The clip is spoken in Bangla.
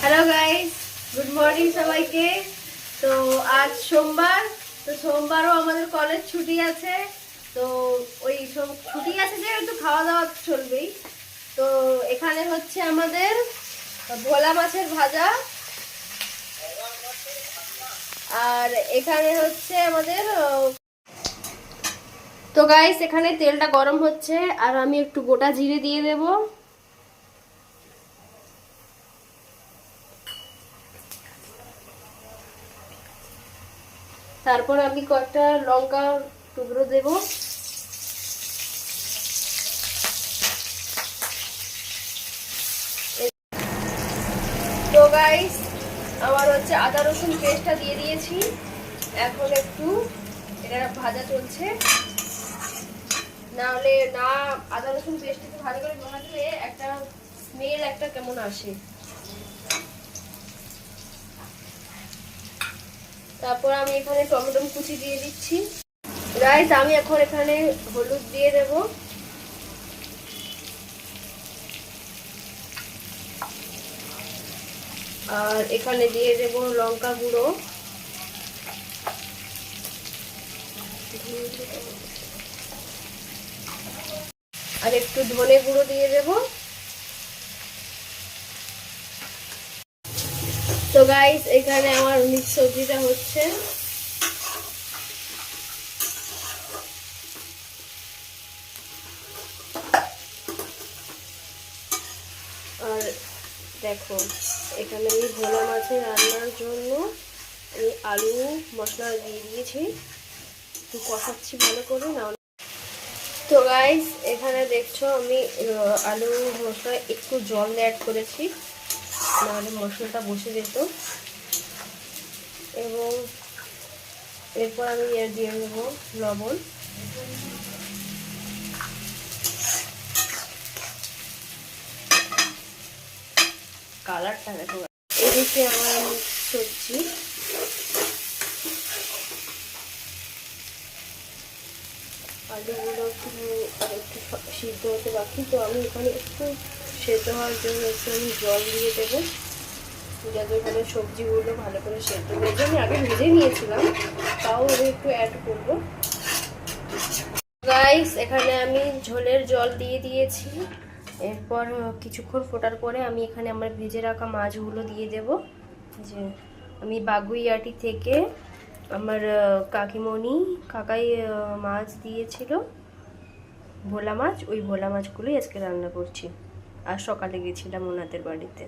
হ্যালো গাইস, গুড মর্নিং সবাইকে। তো আজ সোমবার, তো সোমবারও আমাদের কলেজ ছুটি আছে। তো ওই সব ছুটি আছে যে একটু খাওয়া দাওয়া চলবেই। তো এখানে হচ্ছে আমাদের ভোলা মাছের ভাজা, আর এখানে হচ্ছে আমাদের তো গাইস এখানে তেলটা গরম হচ্ছে আর আমি একটু গোটা জিরে দিয়ে দেবো। তারপর আমি কয়েকটা লঙ্কা টুকরো দেব। তো গাইস আমার হচ্ছে আদা রসুন পেস্টটা দিয়ে দিয়েছি। এখন একটু এটা ভাজা চলছে, না হলে না আদা রসুন পেস্টটা ভালো করে ভাজলে একটা স্মেল একটা কেমন আসে। তারপর আমি এখানে টমেটো কুচি দিয়ে দিচ্ছি। গাইস আমি এখন এখানে হলুদ দিয়ে দেব, আর এখানে দিয়ে দেব লঙ্কা গুঁড়ো, আর একটু ধনে গুঁড়ো দিয়ে দেব। তো গাইস এখানে আমার মিক্স সবজিটা হচ্ছে। আর দেখো এখানে আমি ভোলা মাছের রান্নার জন্য আমি আলু মশলা দিয়ে দিয়েছি, একটু কষাচ্ছি ভালো করে। না তো গাইস এখানে দেখছো আমি আলু মশলা একটু জল অ্যাড করেছি, নাহলে মশলাটা বসে যেত। এবং এরপর আমি এর দিয়ে দেবো লবণ। কালারটা দেখো। এদিকে আমার সবজি আলুগুলো একটু সিদ্ধ হতে বাকি, তো আমি এখানে একটু সেদ্ধ হওয়ার জন্য একটু আমি জল দিয়ে দেবো, যাতে করে সবজিগুলো ভালো করে সেদ্ধ হয়ে যায়। আমি আগে ভেজে নিয়েছিলাম, তাও আমি একটু অ্যাড করবো। গাইস এখানে আমি ঝোলের জল দিয়ে দিয়েছি। এরপর কিছুক্ষণ ফোটার পরে আমি এখানে আমার ভেজে রাখা মাছগুলো দিয়ে দেব। যে আমি বাগুইআটি থেকে আমার কাকাই মাছ দিয়েছিল, ভোলা মাছ, ওই ভোলা মাছগুলোই আজকে রান্না করছি। আর সকালে গেছিলাম ওনাদের বাড়িতে।